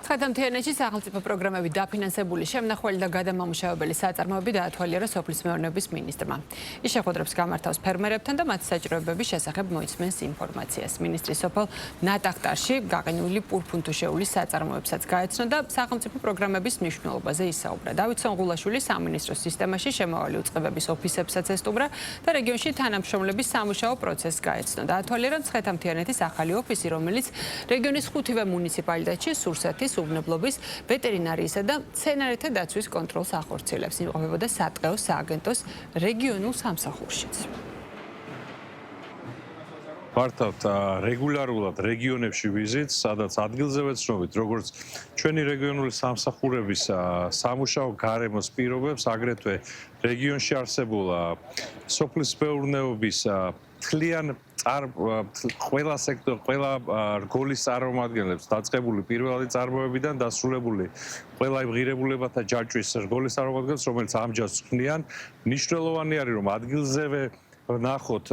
Ხათამთიანეთში სახელმწიფო პროგრამები დაფინანსებული შემნახველი და გადამამუშავებელი საწარმოები დაათვალიერა სოფლის მეურნეობის მინისტრმა. ის შეხვედრებს გამართავს ფერმერებთან და მათი საჭიროებების შესახებ მოისმენს ინფორმაციას. მინისტრი სოფელ ნატახტარში გაყინული პურფუნთუშეულის საწარმოებსაც გაეცნო და სახელმწიფო პროგრამების მნიშვნელობაზე ისაუბრა. დავით სონღულაშვილი სამინისტროს სისტემაში შემავალი უწყებების ოფისებსაც ესტუმრა და რეგიონში თანამშრომლების სამუშაო პროცესს გაეცნო. დაათვალიერა ხათამთიანეთის ახალი ოფისი, რომელიც რეგიონის 5-ვე მუნიციპალიტეტში სურსათის უვნებლობის, ვეტერინარიისა და მცენარეთა დაცვის კონტროლს ახორციელებს. იმყოფებოდა სატყეო სააგენტოს რეგიონულ სამსახურშიც. ვართავთ რეგულარულად რეგიონებში ვიზიტს, სადაც ადგილზე ვეცნობით, როგორც ჩვენი რეგიონული სამსახურების სამუშაო გარემოს პირობებს, აგრეთვე რეგიონში არსებულ სოფლის მეურნეობის მთლიან ყველა სექტორ, ყველა რგოლის წარმომადგენლებს დაწყებული პირველი წარმოებიდან დასრულებული ყველა იმ ღირებულებათა ჯაჭვის რგოლის წარმომადგენლებს, რომელიც ამჯერად ხნიან, მნიშვნელოვანი არის, რომ ადგილზევე ვნახოთ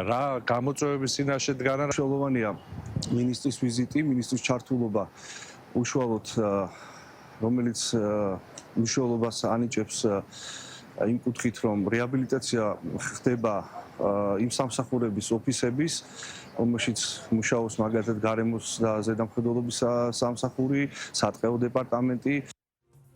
რა გამოწვევების წინაშე დგანან. მნიშვნელოვანია მინისტრის ვიზიტი, მინისტრის ჩართულობა უშუალოდ, რომელიც მნიშვნელობას ანიჭებს იმ კუთხით, რომ რეაბილიტაცია ხდება იმ სამსახურების ოფისების, რომელშიც მუშაობს მაგალითად გარემოს და ზედამხედველობის სამსახური, სატყეო დეპარტამენტი.